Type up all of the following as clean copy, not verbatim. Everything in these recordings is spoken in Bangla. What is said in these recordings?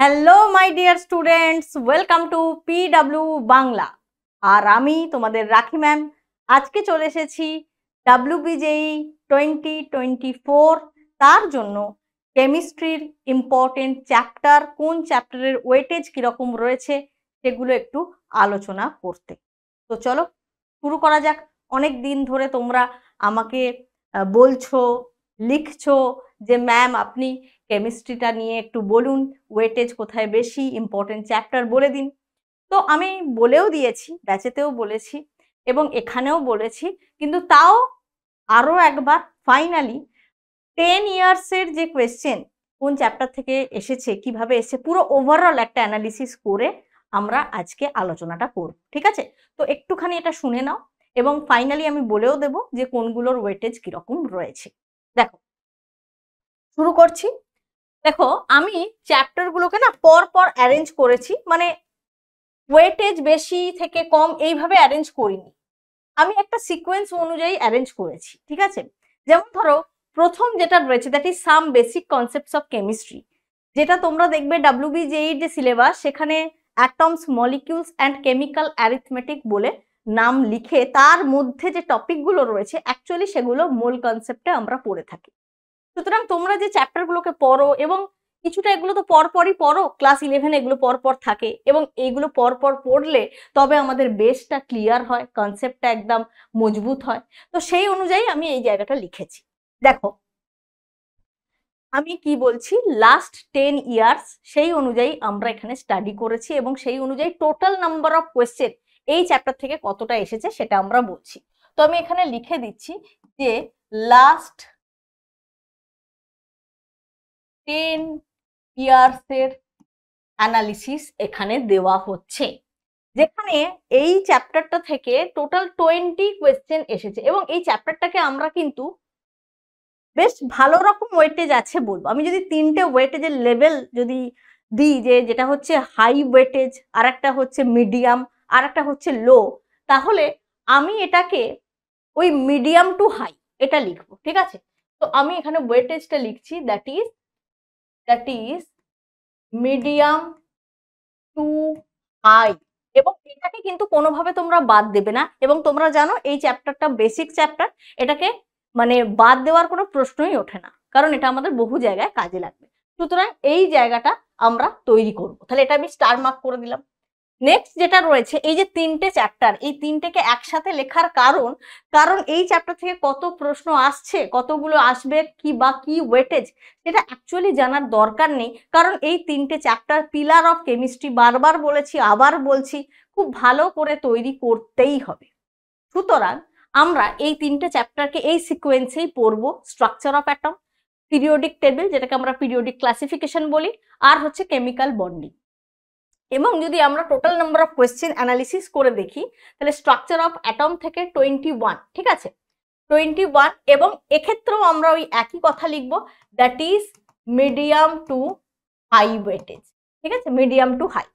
Hello my dear students, welcome to PW Bangla. আর আমি তোমাদের রাখি ম্যাম। আজকে চলে এসেছি WBJE 2024 তার জন্য কেমিস্ট্রির ইম্পর্টেন্ট চ্যাপ্টার, কোন চ্যাপ্টারের ওয়েটেজ কীরকম রয়েছে সেগুলো একটু আলোচনা করতে। তো চলো শুরু করা যাক। অনেক দিন ধরে তোমরা আমাকে বলছো, লিখছো যে ম্যাম আপনি কেমিস্ট্রিটা নিয়ে একটু বলুন, ওয়েটেজ কোথায় বেশি, ইম্পর্টেন্ট চ্যাপ্টার বলে দিন। তো আমি বলেও দিয়েছি, ব্যাচেতেও বলেছি এবং এখানেও বলেছি, কিন্তু তাও আরও একবার ফাইনালি 10 ইয়ার্সের যে কোয়েশ্চেন কোন চ্যাপ্টার থেকে এসেছে, কিভাবে এসেছে, পুরো ওভারঅল একটা অ্যানালিসিস করে আমরা আজকে আলোচনাটা করব। ঠিক আছে? তো একটুখানি এটা শুনে নাও এবং ফাইনালি আমি বলেও দেব যে কোনগুলোর ওয়েটেজ কীরকম রয়েছে। দেখো, শুরু করছি। দেখো, আমি চ্যাপ্টারগুলোকে না পর পর অ্যারেঞ্জ করেছি, মানে ওয়েটেজ বেশি থেকে কম এইভাবে অ্যারেঞ্জ করিনি, আমি একটা সিকোয়েন্স অনুযায়ী অ্যারেঞ্জ করেছি। ঠিক আছে? যেমন ধরো, প্রথম যেটা রয়েছে that is some basic concepts of chemistry, যেটা তোমরা দেখবে WBJE যে সিলেবাস, সেখানে atoms, molecules and chemical arithmetic বলে নাম লিখে তার মধ্যে যে টপিকগুলো রয়েছে অ্যাকচুয়ালি সেগুলো মূল কনসেপ্টে আমরা পড়ে থাকি। সুতরাং তোমরা যে চ্যাপ্টারগুলোকে পড়ো এবং কিছুটা এগুলো তো পরপরই পড়ো, ক্লাস 11 এগুলো পরপর থাকে এবং এইগুলো পরপর পড়লে তবে আমাদের বেসটা ক্লিয়ার হয়, কনসেপ্টটা একদম মজবুত হয়। তো সেই অনুযায়ী আমি এই জায়গাটা লিখেছি। দেখো, আমি কি বলছি, লাস্ট 10 ইয়ার্স সেই অনুযায়ী আমরা এখানে স্টাডি করেছি এবং সেই অনুযায়ী টোটাল নাম্বার অফ কোয়েশ্চেন এই চ্যাপ্টার থেকে কতটা এসেছে সেটা আমরা বলছি। তো আমি এখানে লিখে দিচ্ছি যে লাস্ট 10 ইয়ার্সের অ্যানালিসিস এখানে দেওয়া হচ্ছে, যেখানে এই চ্যাপ্টারটা থেকে টোটাল 20 কোয়েশ্চেন এসেছে এবং এই চ্যাপ্টারটাকে আমরা কিন্তু বেশ ভালো রকম ওয়েটেজ আছে বলবো। আমি যদি তিনটে ওয়েটেজের লেভেল যদি দিই, যেটা হচ্ছে হাই ওয়েটেজ, আর একটা হচ্ছে মিডিয়াম, আর একটা হচ্ছে লো, তাহলে আমি এটাকে ওই মিডিয়াম টু হাই এটা লিখবো। ঠিক আছে? তো আমি এখানে ওয়েটেজটা লিখছি that is medium to high, এবং এটাকে কিন্তু কোনোভাবে তোমরা বাদ দেবে না। এবং তোমরা জানো এই চ্যাপ্টারটা বেসিক চ্যাপ্টার, এটাকে মানে বাদ দেওয়ার কোনো প্রশ্নই ওঠে না, কারণ এটা আমাদের বহু জায়গায় কাজে লাগবে। সুতরাং এই জায়গাটা আমরা তৈরি করব। তাহলে এটা আমি স্টার মার্ক করে দিলাম। নেক্সট যেটা রয়েছে, এই যে তিনটে চ্যাপ্টার, এই তিনটেকে একসাথে লেখার কারণ এই চ্যাপ্টার থেকে কত প্রশ্ন আসছে, কতগুলো আসবে, কি ওয়েটেজ, সেটা অ্যাকচুয়ালি জানার দরকার নেই, কারণ এই তিনটে চ্যাপ্টার পিলার অফ কেমিস্ট্রি, বারবার বলেছি আবার বলছি, খুব ভালো করে তৈরি করতেই হবে। সুতরাং আমরা এই তিনটে চ্যাপ্টারকে এই সিকোয়েন্সেই পড়বো। Structure of atom, periodic table যেটাকে আমরা পিরিয়ডিক ক্লাসিফিকেশন বলি, আর হচ্ছে কেমিক্যাল বন্ডিং। এবং যদি আমরা total number of question analysis করে দেখি, তাহলে স্ট্রাকচার অফ অ্যাটম থেকে 21, ঠিক আছে, 21, এবং এক্ষেত্রেও আমরা ওই একই কথা লিখবো, that is medium to high weightage. ঠিক আছে? Medium to high.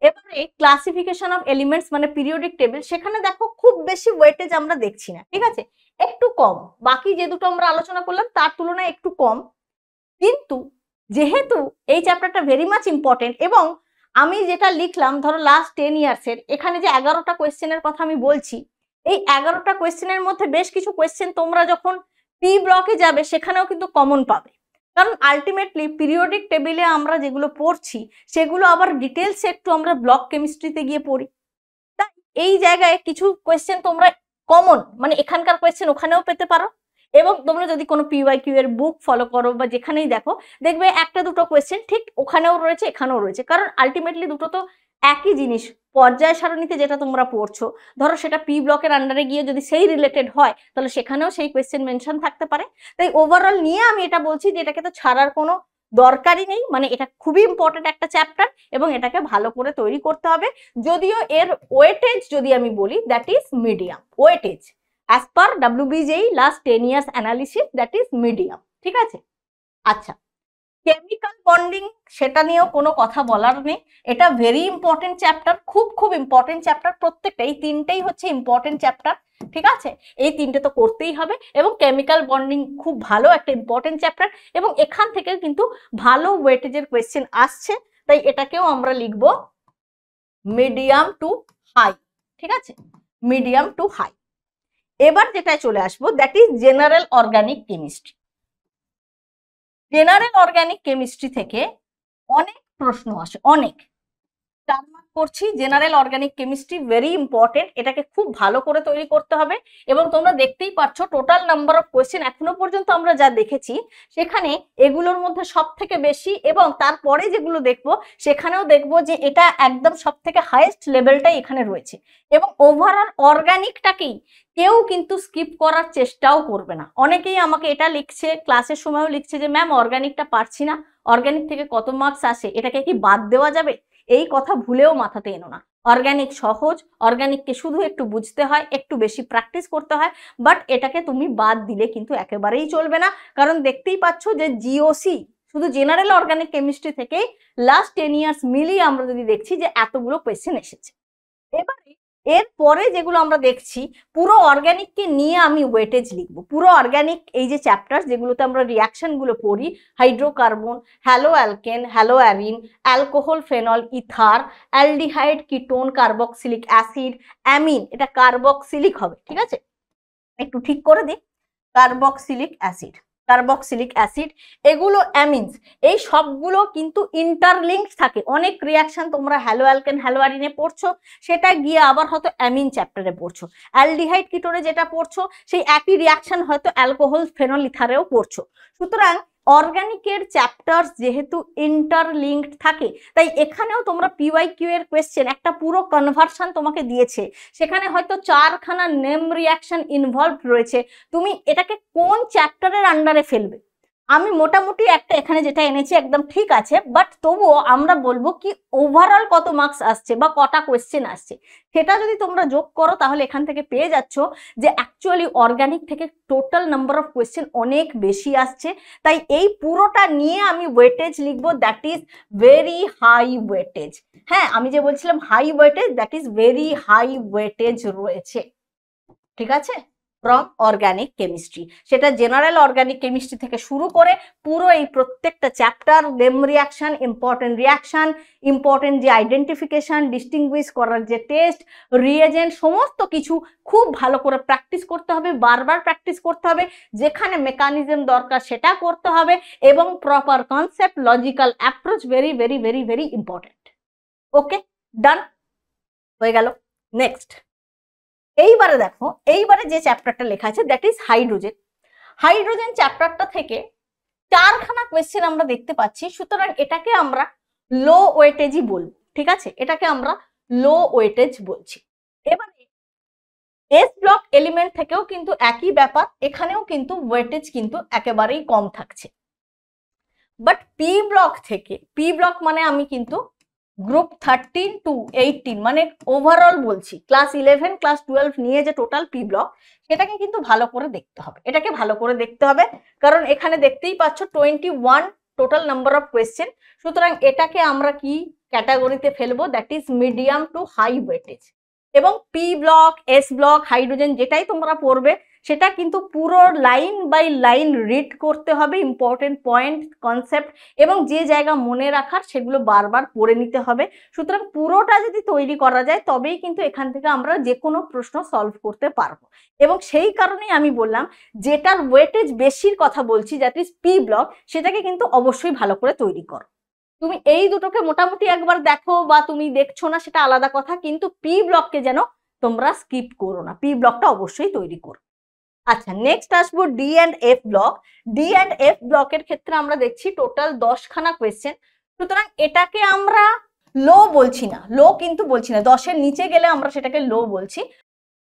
এবারে ক্লাসিফিকেশন অফ এলিমেন্টস মানে পিরিয়ডিক টেবিল, সেখানে দেখো খুব বেশি ওয়েটেজ আমরা দেখছি না। ঠিক আছে? একটু কম, বাকি যে দুটো আমরা আলোচনা করলাম তার তুলনায় একটু কম। কিন্তু যেহেতু এই চ্যাপ্টারটা ভেরি মাচ ইম্পর্টেন্ট, এবং আমি যেটা লিখলাম ধরো লাস্ট 10 ইয়ার্সের, এখানে যে 11টা কোয়েশ্চেনের কথা আমি বলছি, এই 11টা কোয়েশ্চেনের মধ্যে বেশ কিছু কোয়েশ্চেন তোমরা যখন পি ব্লকে যাবে সেখানেও কিন্তু কমন পাবে, কারণ আলটিমেটলি পিরিয়ডিক টেবিলে আমরা যেগুলো পড়ছি সেগুলো আবার ডিটেলসে একটু আমরা ব্লক কেমিস্ট্রিতে গিয়ে পড়ি। তাই এই জায়গায় কিছু কোয়েশ্চেন তোমরা কমন, মানে এখানকার কোয়েশ্চেন ওখানেও পেতে পারো। এবং তোমরা যদি কোনো PYQ এর বুক ফলো করো বা যেখানেই দেখো, দেখবে একটা দুটো কোয়েশ্চেন ঠিক ওখানেও রয়েছে, এখানেও রয়েছে, কারণ আলটিমেটলি দুটো তো একই জিনিস, পর্যায় সারণীতে যেটা তোমরা পড়ছো, ধরো সেটা পি ব্লকের আন্ডারে গিয়ে যদি সেই রিলেটেড হয় তাহলে সেখানেও সেই কোয়েশ্চেন মেনশন থাকতে পারে। তাই ওভারঅল নিয়ে আমি এটা বলছি যে এটাকে তো ছাড়ার কোনো দরকারই নেই, মানে এটা খুবই ইম্পর্টেন্ট একটা চ্যাপ্টার এবং এটাকে ভালো করে তৈরি করতে হবে। যদিও এর ওয়েটেজ যদি আমি বলি, that is medium weightage as per WBJE last 10 years analysis, that is medium। ঠিক আছে? আচ্ছা, কেমিক্যাল বন্ডিং সেটা নিয়েও কোনো কথা বলার নেই, এটা ভেরি ইম্পর্টেন্ট চ্যাপ্টার, খুব ইম্পর্টেন্ট চ্যাপ্টার। প্রত্যেকটা এই তিনটেই হচ্ছে ইম্পর্টেন্ট চ্যাপ্টার। ঠিক আছে? এই তিনটে তো করতেই হবে, এবং কেমিক্যাল বন্ডিং খুব ভালো একটা ইম্পর্টেন্ট চ্যাপ্টার, এবং এখান থেকে কিন্তু ভালো ওয়েটেজের কোয়েশ্চেন আসছে। তাই এটাকেও আমরা লিখবো মিডিয়াম টু হাই। ঠিক আছে, মিডিয়াম টু হাই। এবার যেটা চলে আসবো that is general organic chemistry. General organic chemistry থেকে অনেক প্রশ্ন আসে, অনেক। 4 মার্ক করছি। General organic chemistry very important, এটাকে খুব ভালো করে তৈরি করতে হবে। এবং তোমরা দেখতেই পাচ্ছ টোটাল নাম্বার অফ কোয়েশ্চেন এখনো পর্যন্ত আমরা যা দেখেছি সেখানে এগুলোর মধ্যে সব থেকে বেশি, এবং তারপরে যেগুলো দেখবো সেখানেও দেখবো যে এটা একদম সব থেকে হাইয়েস্ট লেভেলটাই এখানে রয়েছে। এবং ওভারঅল অর্গানিকটাকেই কেউ কিন্তু স্কিপ করার চেষ্টাও করবে না। অনেকেই আমাকে এটা লিখছে, ক্লাসের সময়ও লিখছে যে ম্যাম অর্গানিকটা পারছি না, অর্গানিক থেকে কত মার্কস আসে, এটাকে কি বাদ দেওয়া যাবে? এই কথা ভুলেও মাথাতে এনো না। অর্গানিক সহজ, অর্গানিককে শুধু একটু বুঝতে হয়, একটু বেশি প্র্যাকটিস করতে হয়, বাট এটাকে তুমি বাদ দিলে কিন্তু একেবারেই চলবে না। কারণ দেখতেই পাচ্ছ যে জিওসি শুধু জেনারেল অর্গানিক কেমিস্ট্রি থেকে লাস্ট 10 ইয়ার্স মিলিয়ে আমরা যদি দেখছি যে এতগুলো কোয়েশ্চেন এসেছে। এবারে এরপরে যেগুলো আমরা দেখছি পুরো অর্গানিককে নিয়ে আমি ওয়েটেজ লিখবো। পুরো অর্গানিক এই যে চ্যাপ্টার যেগুলোতে আমরা রিয়াকশন গুলো পড়ি, hydrocarbon, hello alkane, hello arene, alcohol, phenol, ether, aldehyde, ketone, carboxylic acid, amine, এটা কার্বক্সিলিক হবে। ঠিক আছে, একটু ঠিক করে দিই, কার্বক্সিলিক অ্যাসিড, কার্বক্সিলিক অ্যাসিড, এগুলো অ্যামিনস, এই সবগুলো কিন্তু ইন্টারলিঙ্কড থাকে। অনেক রিয়াকশন তোমরা হ্যালো অ্যালকেন, হ্যালো অ্যারিনে পড়ছো, সেটা গিয়ে আবার হয়তো অ্যামিন চ্যাপ্টারে পড়ছো। অ্যালডিহাইড কিটোনে যেটা পড়ছো সেই একই রিয়াকশন হয়তো অ্যালকোহল, ফেনল, ইথারেও পড়ছো। সুতরাং অর্গানিকের চ্যাপ্টার যেহেতু ইন্টারলিঙ্কড থাকে, তাই এখানেও তোমরা পিওয়াইকিউ এর কোয়েশ্চেন একটা পুরো কনভার্সন তোমাকে দিয়েছে, সেখানে হয়তো 4খানা নেম রিয়াকশন ইনভলভ রয়েছে। তুমি এটাকে কোন চ্যাপ্টারের আন্ডারে ফেলবে? আমি মোটামুটি একটা এখানে যেটা এনেছি একদম ঠিক আছে, বাট তবুও আমরা বলবো কি ওভারঅল কত মার্কস আসছে বা কটা কোয়েশ্চেন আসছে, সেটা যদি তোমরা যোগ করো তাহলে এখান থেকে পেয়ে যাচ্ছ যে অ্যাকচুয়ালি অর্গানিক থেকে টোটাল নাম্বার অফ কোয়েশ্চেন অনেক বেশি আসছে। তাই এই পুরোটা নিয়ে আমি ওয়েটেজ লিখবো, that is very high weightage. হ্যাঁ, আমি যে বলছিলাম high weightage, that is very high weightage রয়েছে। ঠিক আছে, ফ্রম অর্গানিক কেমিস্ট্রি, সেটা জেনারেল অর্গানিক কেমিস্ট্রি থেকে শুরু করে পুরো এই প্রত্যেকটা চ্যাপ্টার, নেম রিয়াকশন, ইম্পর্টেন্ট যে আইডেন্টিফিকেশন, ডিস্টিংগুইশ করার যে টেস্ট, রিয়েজেন্ট, সমস্ত কিছু খুব ভালো করে প্র্যাকটিস করতে হবে, বারবার প্র্যাকটিস করতে হবে, যেখানে মেকানিজম দরকার সেটা করতে হবে, এবং proper concept, logical approach very very very very important. Okay, done হয়ে গেল। নেক্সট, এইবারে দেখো, এইবারে যে চ্যাপ্টারটা লেখা আছে দ্যাট ইজ হাইড্রোজেন। হাইড্রোজেন চ্যাপ্টারটা থেকে 4খানা কোয়েশ্চেন আমরা দেখতে পাচ্ছি, সুতরাং এটাকে আমরা লো ওয়েটেজই বলবো। ঠিক আছে, এটাকে আমরা লো ওয়েটেজ বলছি। এবারে এস ব্লক এলিমেন্ট থেকেও কিন্তু একই ব্যাপার, এখানেও কিন্তু ওয়েটেজ কিন্তু একেবারেই কম থাকছে। বাট পি ব্লক থেকে, পি ব্লক মানে আমি কিন্তু গ্রুপ 13 to 18 মানে ওভারঅল বলছি, ক্লাস 11 ক্লাস 12 নিয়ে যে টোটাল পি ব্লক, সেটাকে কিন্তু ভালো করে দেখতে হবে। এটাকে ভালো করে দেখতে হবে কারণ এখানে দেখতেই পাচ্ছ 21 টোটাল নাম্বার অফ কোয়েশ্চেন। সুতরাং এটাকে আমরা কি ক্যাটাগরিতে ফেলবো? That is medium to high weightage. এবং P block, S block, hydrogen যেটাই তোমরা পড়বে সেটা কিন্তু পুরো লাইন বাই লাইন রিড করতে হবে, ইম্পর্টেন্ট পয়েন্ট, কনসেপ্ট এবং যে জায়গা মনে রাখার সেগুলো বারবার পড়ে নিতে হবে। সুতরাং পুরোটা যদি তৈরি করা যায় তবেই কিন্তু এখান থেকে আমরা যে কোনো প্রশ্ন সলভ করতে পারবো। এবং সেই কারণেই আমি বললাম যেটার ওয়েটেজ বেশির কথা বলছি, দ্যাট ইজ পি ব্লক, সেটাকে কিন্তু অবশ্যই ভালো করে তৈরি করো। তুমি এই দুটোকে মোটামুটি একবার দেখো বা তুমি দেখছো না সেটা আলাদা কথা, কিন্তু পি ব্লককে যেন তোমরা স্কিপ করো না, পি ব্লকটা অবশ্যই তৈরি করো। আচ্ছা, নেক্সট আসবো D and F block. D and F ব্লকের ক্ষেত্রে আমরা দেখছি টোটাল 10খানা কোয়েশ্চেন। সুতরাং এটাকে আমরা লো বলছি না, লো কিন্তু বলছি না, 10-এর নিচে গেলে আমরা সেটাকে লো বলছি।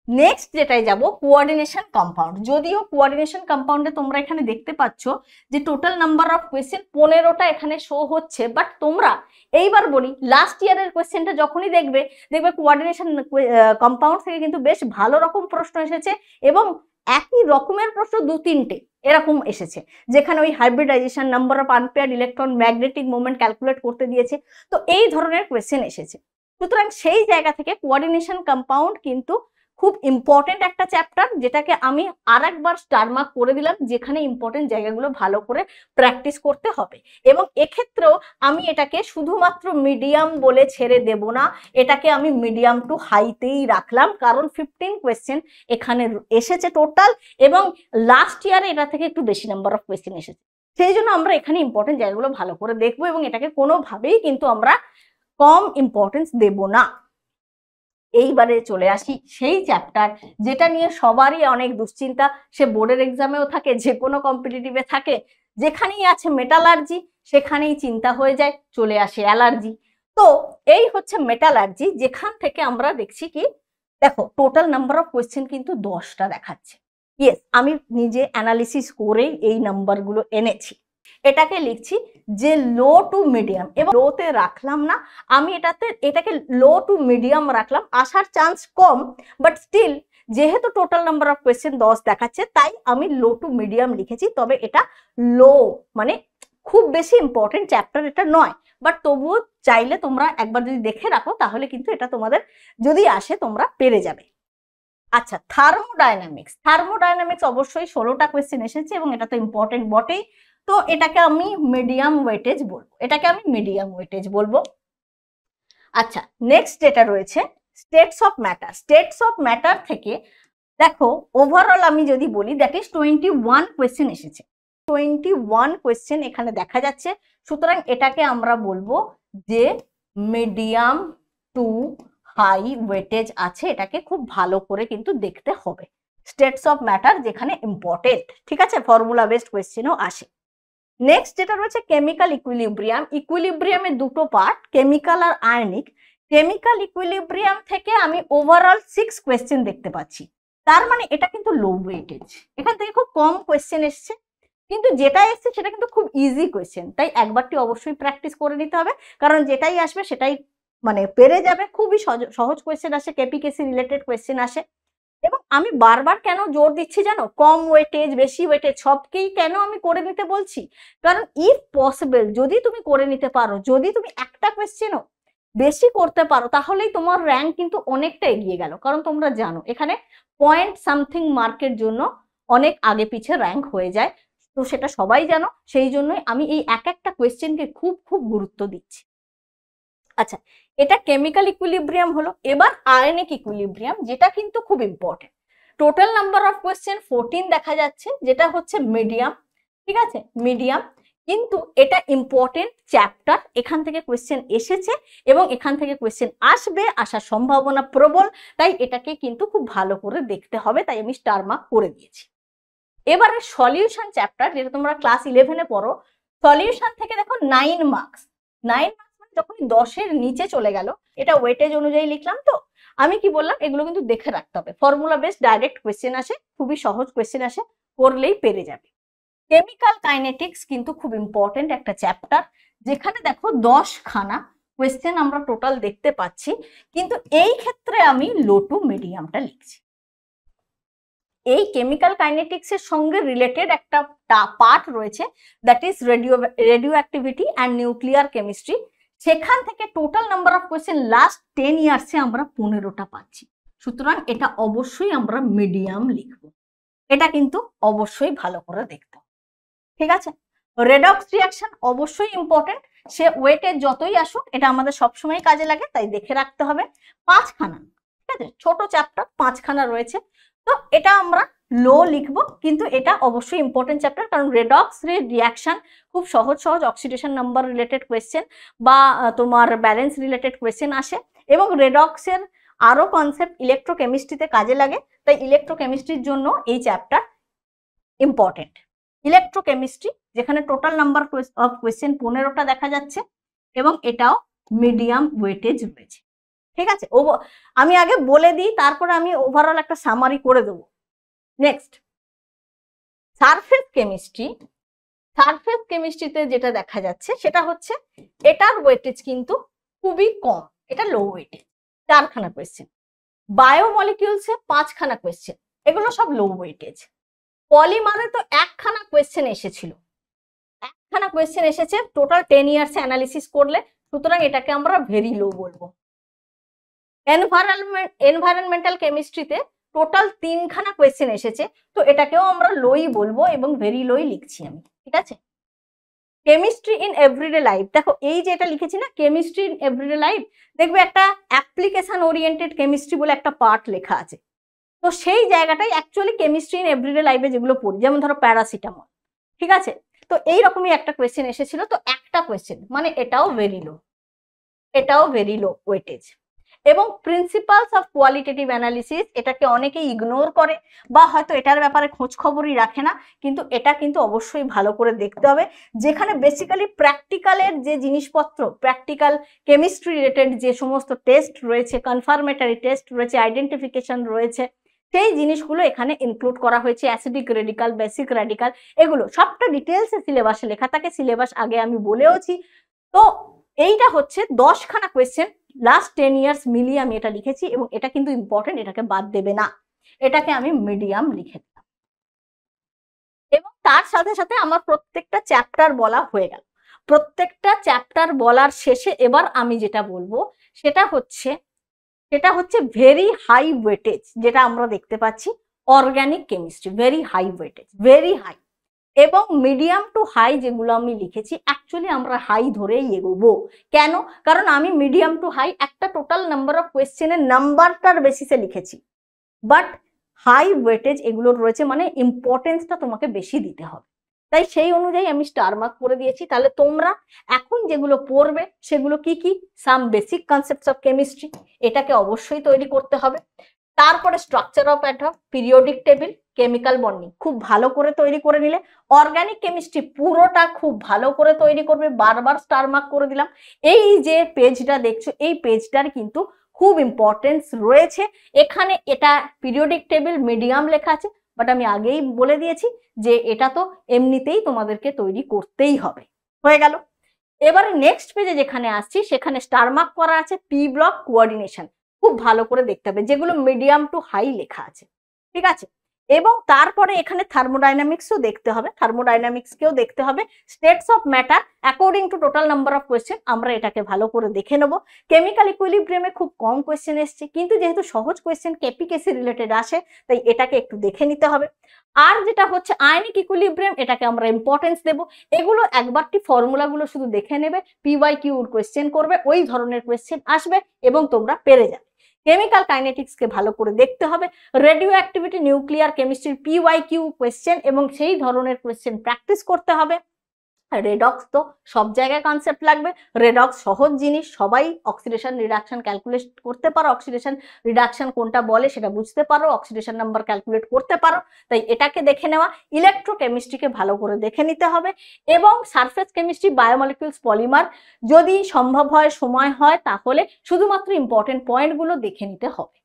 নেক্সট যেটাই যাব কোঅর্ডিনেশন কম্পাউন্ড। যদিও কোঅর্ডিনেশন কম্পাউন্ডে তোমরা এখানে দেখতে পাচ্ছ যে টোটাল নাম্বার অফ কোয়েশ্চেন 15টা এখানে শো হচ্ছে, বাট তোমরা এইবার বলি লাস্ট ইয়ারের কোয়েশ্চেনটা যখনই দেখবে কোঅর্ডিনেশন কম্পাউন্ড থেকে কিন্তু বেশ ভালো রকম প্রশ্ন এসেছে এবং একই রকমের প্রশ্ন 2-3টে এরকম এসেছে, যেখানে ওই hybridization, number of unpaired electron, magnetic moment calculate করতে দিয়েছে। তো এই ধরনের কোয়েশ্চেন এসেছে। সুতরাং সেই জায়গা থেকে কোঅর্ডিনেশন কম্পাউন্ড কিন্তু খুব ইম্পর্টেন্ট একটা চ্যাপ্টার, যেটাকে আমি আরেকবার স্টার মার্ক করে দিলাম, যেখানে ইম্পর্টেন্ট জায়গাগুলো ভালো করে প্র্যাকটিস করতে হবে। এবং এক্ষেত্রেও আমি এটাকে শুধুমাত্র মিডিয়াম বলে ছেড়ে দেব না, এটাকে আমি মিডিয়াম টু হাইতেই রাখলাম, কারণ 15 কোয়েশ্চেন এখানে এসেছে টোটাল, এবং লাস্ট ইয়ারে এটা থেকে একটু বেশি নাম্বার অফ কোয়েশ্চেন এসেছে। সেই জন্য আমরা এখানে ইম্পর্টেন্ট জায়গাগুলো ভালো করে দেখবো, এবং এটাকে কোনোভাবেই কিন্তু আমরা কম ইম্পর্টেন্স দেব না। এইবারে চলে আসি সেই চ্যাপ্টার যেটা নিয়ে সবারই অনেক দুশ্চিন্তা, সে বোর্ডের এক্সামেও থাকে, যে কোনো কম্পিটিটিভে থাকে, যেখানেই আছে মেটালার্জি সেখানেই চিন্তা হয়ে যায়, চলে আসে অ্যালার্জি। তো এই হচ্ছে মেটালার্জি, যেখান থেকে আমরা দেখছি কি, দেখো টোটাল নাম্বার অফ কোয়েশ্চেন কিন্তু 10টা দেখাচ্ছে। ইয়েস, আমি নিজে অ্যানালিসিস করেই এই নাম্বারগুলো এনেছি। এটাকে লিখছি যে লো টু মিডিয়াম, এবং লোতে রাখলাম না আমি, এটাকে লো টু মিডিয়াম রাখলাম, আসার চান্স কম, বাট স্টিল যেহেতু টোটাল নাম্বার অফ কোয়েশ্চেন 10 দেখাচ্ছে, তাই আমি লো টু মিডিয়াম লিখেছি। তবে এটা লো মানে খুব বেশি ইম্পর্টেন্ট চ্যাপ্টার এটা নয়, বাট তবুও চাইলে তোমরা একবার যদি দেখে রাখো তাহলে কিন্তু এটা তোমাদের যদি আসে তোমরা পেরে যাবে। আচ্ছা, থার্মোডাইনামিক্স অবশ্যই 16টা কোয়েশ্চেন এসেছে, এবং এটা তো ইম্পর্টেন্ট বটেই। তো এটাকে আমি মিডিয়াম ওয়েটেজ বলবো। আচ্ছা, নেক্সট যেটা রয়েছে স্টেটস অফ ম্যাটার থেকে দেখো ওভারঅল আমি যদি বলি, দ্যাট ইজ 21 কোয়েশ্চেন এসেছে, 21 কোয়েশ্চেন এখানে দেখা যাচ্ছে। সুতরাং এটাকে আমরা বলবো যে মিডিয়াম টু হাই ওয়েটেজ আছে, এটাকে খুব ভালো করে কিন্তু দেখতে হবে। স্টেটস অফ ম্যাটার যেখানে ইম্পর্টেন্ট, ঠিক আছে, ফর্মুলা বেসড কোয়েশ্চেনও আসে। নেক্সট যেটা রয়েছে কেমিক্যাল ইকুইলিব্রিয়ামের দুটো পার্ট, কেমিক্যাল আর আয়নিক। কেমিক্যাল ইকুইলিব্রিয়াম থেকে আমি ওভারঅল 6 কোয়েশ্চেন দেখতে পাচ্ছি, তার মানে এটা কিন্তু লো ওয়েটেজ, এখান থেকে খুব কম কোয়েশ্চেন এসছে, কিন্তু যেটা এসছে সেটা কিন্তু খুব ইজি কোয়েশ্চেন, তাই একবারটি অবশ্যই প্র্যাকটিস করে নিতে হবে, কারণ যেটাই আসবে সেটাই মানে পেরে যাবে। খুবই সহজ কোয়েশ্চেন আসে, কেপিকেসি রিলেটেড কোয়েশ্চেন আসে। এবং আমি বারবার কেন জোর দিচ্ছি জানো, কম ওয়েটেজ বেশি ওয়েটেজ সবকেই কেন আমি করে নিতে বলছি, কারণ ইফ পসিবল যদি তুমি করে নিতে পারো, যদি তুমি একটা কোয়েশ্চেনও বেশি করতে পারো, তাহলেই তোমার র্যাঙ্ক কিন্তু অনেকটা এগিয়ে গেল। কারণ তোমরা জানো এখানে পয়েন্ট সামথিং মার্কের জন্য অনেক আগে পিছে র্যাঙ্ক হয়ে যায়, তো সেটা সবাই জানো, সেই জন্যই আমি এই একটা কোয়েশ্চেনকে খুব খুব গুরুত্ব দিচ্ছি। আচ্ছা, এটা কেমিক্যাল ইকুইলিব্রিয়াম হলো। এবার আয়নিক ইকুইলিব্রিয়াম, যেটা কিন্তু খুব important. Total number of question 14 দেখা যাচ্ছে, যেটা হচ্ছে মিডিয়াম, ঠিক আছে, মিডিয়াম, কিন্তু এটা ইম্পর্টেন্ট চ্যাপ্টার, এখান থেকে কোয়েশ্চেন এসেছে এবং এখান থেকে কোয়েশ্চেন আসবে, আসার সম্ভাবনা প্রবল, তাই এটাকে কিন্তু খুব ভালো করে দেখতে হবে, তাই আমি স্টার মার্ক করে দিয়েছি। এবারে সলিউশন চ্যাপ্টার, যেটা তোমরা ক্লাস 11-এ পড়ো, সলিউশন থেকে দেখো 9 মার্কস, 9 মার্কস যখন 10-এর নিচে চলে গেল, এটা ওয়েটেজ অনুযায়ী লিখলাম। তো আমি কি বললাম, এগুলো কিন্তু দেখে রাখতে হবে, ফর্মুলা বেসড ডাইরেক্ট কোয়েশ্চেন আসে, খুবই সহজ কোয়েশ্চেন আসে, করলেই পেরে যাবে। কেমিক্যাল কাইনেটিক্স কিন্তু খুব ইম্পর্টেন্ট একটা চ্যাপ্টার, যেখানে দেখো 10খানা কোয়েশ্চেন আমরা টোটাল দেখতে পাচ্ছি, কিন্তু এই ক্ষেত্রে আমি লো টু মিডিয়ামটা লিখছি। এই কেমিক্যাল কাইনেটিক্স এর সঙ্গে রিলেটেড একটা পার্ট রয়েছে, that is radio activity and nuclear chemistry, সেখান থেকে total number of question last 10 ইয়ার্সে আমরা 15টা পাচ্ছি। সুতরাং এটা অবশ্যই আমরা মিডিয়াম লিখব, এটা কিন্তু অবশ্যই ভালো করে দেখতে হবে, ঠিক আছে। রেডক্স রিঅ্যাকশন অবশ্যই ইম্পর্টেন্ট, সে ওয়েটেজ যতই আসুক এটা আমাদের সবসময় কাজে লাগে, তাই দেখে রাখতে হবে। 5খানা, ঠিক আছে, ছোট চ্যাপ্টার 5খানা রয়েছে, তো এটা আমরা লো লিখবো, কিন্তু এটা অবশ্যই ইম্পর্টেন্ট চ্যাপ্টার, কারণ রেডক্স রিঅ্যাকশন খুব সহজ অক্সিডেশন নাম্বার রিলেটেড কোয়েশ্চেন বা তোমার ব্যালেন্স রিলেটেড কোয়েশ্চেন আসে, এবং রেডক্সের আরো কনসেপ্ট ইলেকট্রোকেমিস্ট্রিতে কাজে লাগে, তাই ইলেকট্রোকেমিস্ট্রির জন্য এই চ্যাপ্টার ইম্পর্টেন্ট। ইলেকট্রোকেমিস্ট্রি, যেখানে টোটাল নাম্বার অফ কোয়েশ্চেন 15টা দেখা যাচ্ছে, এবং এটাও মিডিয়াম ওয়েটেজ রয়েছে, ঠিক আছে। আমি আগে বলে দিই, তারপরে আমি ওভারঅল একটা সামারি করে দেবো। নেক্সট সারফেস কেমিস্ট্রিতে যেটা দেখা যাচ্ছে সেটা হচ্ছে এটার ওয়েটেজ কিন্তু খুবই কম, এটা লো ওয়েটেজ, 4খানা কোয়েশ্চেন। বায়োমলিকিউলসে 5খানা কোয়েশ্চেন, এগুলো সব লো ওয়েটেজ। পলিমারে তো 1খানা কোয়েশ্চেন এসেছিল, 1খানা কোয়েশ্চেন এসেছে টোটাল 10 ইয়ার্সে অ্যানালিসিস করলে, সুতরাং এটাকে আমরা ভেরি লো বলবো। এনভায়রনমেন্টাল কেমিস্ট্রিতে টোটাল 3খানা কোয়েশ্চেন এসেছে, তো এটাকেও আমরা লোই বলবো এবং ভেরি লোই লিখছি আমি, ঠিক আছে। কেমিস্ট্রি ইন এভরিডে লাইফ, দেখো এই যে এটা লিখেছি না কেমিস্ট্রি ইন এভরিডে লাইফ, দেখবে একটা অ্যাপ্লিকেশন ওরিয়েন্টেড কেমিস্ট্রি বলে একটা পার্ট লেখা আছে, তো সেই জায়গাটাই অ্যাকচুয়ালি কেমিস্ট্রি ইন এভরিডে লাইফে যেগুলো পড়ি, যেমন ধরো প্যারাসিটামল, ঠিক আছে। তো এইরকমই একটা কোয়েশ্চেন এসেছিল, তো একটা কোয়েশ্চেন মানে এটাও ভেরি লো ওয়েটেজ। এবং প্রিন্সিপালস অফ কোয়ালিটেটিভ অ্যানালিসিস, এটাকে অনেকে ইগনোর করে বা হয়তো এটার ব্যাপারে খোঁজ খবরই রাখে না, কিন্তু এটা কিন্তু অবশ্যই ভালো করে দেখতে হবে, যেখানে বেসিক্যালি প্র্যাকটিক্যালের যে জিনিসপত্র, প্র্যাকটিক্যাল কেমিস্ট্রি রিলেটেড যে সমস্ত টেস্ট রয়েছে, কনফার্মেটরি টেস্ট রয়েছে, আইডেন্টিফিকেশন রয়েছে, সেই জিনিসগুলো এখানে ইনক্লুড করা হয়েছে। অ্যাসিডিক রেডিকাল, বেসিক রেডিকাল, এগুলো সবটা ডিটেলসে সিলেবাসে লেখা থাকে, সিলেবাস আগে আমি বলেওছি। তো এইটা হচ্ছে 10খানা কোয়েশ্চেন, লাস্ট 10 ইয়ার্স মিলিয়ে আমি এটা লিখেছি, এবং এটা কিন্তু ইম্পর্টেন্ট, এটাকে বাদ দেবে না, এটাকে আমি মিডিয়াম লিখে দিলাম। এবং তার সাথে সাথে আমার প্রত্যেকটা চ্যাপ্টার বলা হয়ে গেল। প্রত্যেকটা চ্যাপ্টার বলার শেষে এবার আমি যেটা বলবো সেটা হচ্ছে ভেরি হাই ওয়েটেজ, যেটা আমরা দেখতে পাচ্ছি organic chemistry, very high weightage, very high. এবং মিডিয়াম টু হাই যেগুলো আমি লিখেছি অ্যাকচুয়ালি আমরা হাই ধরেই এগোবো। কেন? কারণ আমি মিডিয়াম টু হাই একটা টোটাল নাম্বার অফ কোয়েশ্চেনের নাম্বারটার বেসিসে লিখেছি, বাট হাই ওয়েটেজ এগুলো রয়েছে মানে ইম্পর্টেন্সটা তোমাকে বেশি দিতে হবে, তাই সেই অনুযায়ী আমি স্টার মার্ক করে দিয়েছি। তাহলে তোমরা এখন যেগুলো পড়বে সেগুলো কি কি, some basic concepts of chemistry, এটাকে অবশ্যই তৈরি করতে হবে। তারপরে structure of atom, periodic table, chemical bonding খুব ভালো করে তৈরি করে নিলে, অর্গানিক কেমিস্ট্রি পুরোটা খুব ভালো করে তৈরি করবে, বারবার স্টার মার্ক করে দিলাম। এই যে পেজটা দেখছো এই পেজটার কিন্তু খুব ইম্পর্টেন্স রয়েছে, এখানে এটা পিরিয়ডিক টেবিল মিডিয়াম লেখা আছে, বাট আমি আগেই বলে দিয়েছি যে এটা তো এমনিতেই তোমাদেরকে তৈরি করতেই হবে। হয়ে গেল। এবারে নেক্সট পেজে যেখানে আসছি সেখানে স্টার মার্ক করা আছে পি ব্লক কোঅর্ডিনেশন, খুব ভালো করে দেখতে হবে, যেগুলো মিডিয়াম টু হাই লেখা আছে, ঠিক আছে। এবং তারপরে এখানে থার্মোডাইনামিক্সও দেখতে হবে, থার্মোডাইনামিক্সকেও দেখতে হবে। States of matter according to total number of question, আমরা এটাকে ভালো করে দেখে নেব। কেমিক্যাল ইকুইলিব্রিয়ামে খুব কম কোয়েশ্চেন এসছে, কিন্তু যেহেতু সহজ কোয়েশ্চেন কেপিকেসি রিলেটেড আসে তাই এটাকে একটু দেখে নিতে হবে। আর যেটা হচ্ছে আয়নিক ইকুইলিব্রিয়াম, এটাকে আমরা ইম্পর্টেন্স দেবো। এগুলো একবারটি ফর্মুলাগুলো শুধু দেখে নেবে, পিওয়াইকিউর কোয়েশ্চেন করবে, ওই ধরনের কোয়েশ্চেন আসবে এবং তোমরা পেরে যাবে। কেমিক্যাল কাইনেটিক্সকে ভালো করে দেখতে হবে, রেডিও অ্যাক্টিভিটি, নিউক্লিয়ার কেমিস্ট্রির পিওয়াইকিউ কোয়েশ্চেন এবং সেই ধরনের কোয়েশ্চেন প্র্যাকটিস করতে হবে। রেডক্স তো সব জায়গায় কনসেপ্ট লাগবে, রেডক্স সহজ জিনিস, সবাই অক্সিডেশন রিডাকশন ক্যালকুলেট করতে পারো, অক্সিডেশন রিডাকশন কোনটা বলে সেটা বুঝতে পারো, অক্সিডেশন নাম্বার ক্যালকুলেট করতে পারো, তাই এটাকে দেখে নেওয়া। ইলেকট্রোকেমিস্ট্রিকে ভালো করে দেখে নিতে হবে, এবং সারফেস কেমিস্ট্রি, বায়োমলিকুলস, পলিমার যদি সম্ভব হয়, সময় হয়, তাহলে শুধুমাত্র ইম্পর্টেন্ট পয়েন্টগুলো দেখে নিতে হবে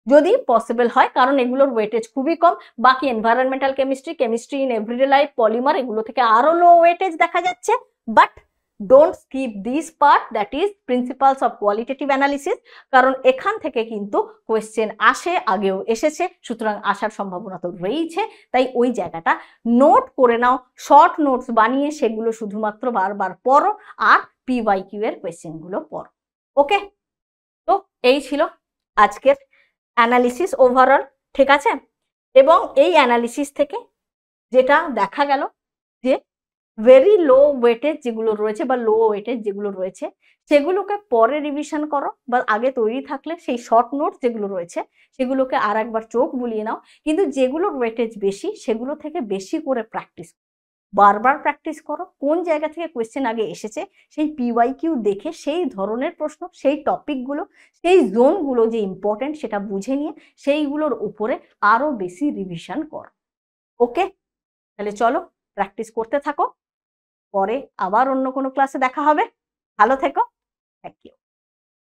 যদি পসিবল হয়, কারণ এগুলোর ওয়েটেজ খুবই কম। বাকি environmental chemistry, chemistry in everyday life, polymer, এগুলো থেকে আরো লো ওয়েটেজ দেখা যাচ্ছে, but don't skip this part, that is principles of qualitative analysis, কারণ এখান থেকে কিন্তু কোয়েশ্চেন আসে, আগেও এসেছে, সুতরাং আসার সম্ভাবনা তো রয়েছে, তাই ওই জায়গাটা নোট করে নাও, শর্ট নোটস বানিয়ে সেগুলো শুধুমাত্র বারবার পড়ো, আর পিওয়াইকিউ এর কোয়েশ্চেনগুলো পড়ো। ওকে, তো এই ছিল আজকের অ্যানালিসিস ওভারঅল, ঠিক আছে। এবং এই অ্যানালিসিস থেকে যেটা দেখা গেল যে ভেরি লো ওয়েটেজ যেগুলো রয়েছে বা লো ওয়েটেজ যেগুলো রয়েছে সেগুলোকে পরে রিভিশন করো, বা আগে তৈরি থাকলে সেই শর্ট নোটস যেগুলো রয়েছে সেগুলোকে আর একবার চোখ বুলিয়ে নাও, কিন্তু যেগুলোর ওয়েটেজ বেশি সেগুলো থেকে বেশি করে প্র্যাকটিস, বারবার প্র্যাকটিস করো, কোন জায়গা থেকে কোয়েশ্চেন আগে এসেছে সেই পিওয়াইকিউ দেখে সেই ধরনের প্রশ্ন, সেই টপিকগুলো, সেই জোনগুলো যে ইম্পর্টেন্ট সেটা বুঝে নিয়ে সেইগুলোর উপরে আরো বেশি রিভিশন করো। ওকে, তাহলে চলো প্র্যাকটিস করতে থাকো, পরে আবার অন্য কোনো ক্লাসে দেখা হবে, ভালো থেকো, থ্যাংক ইউ।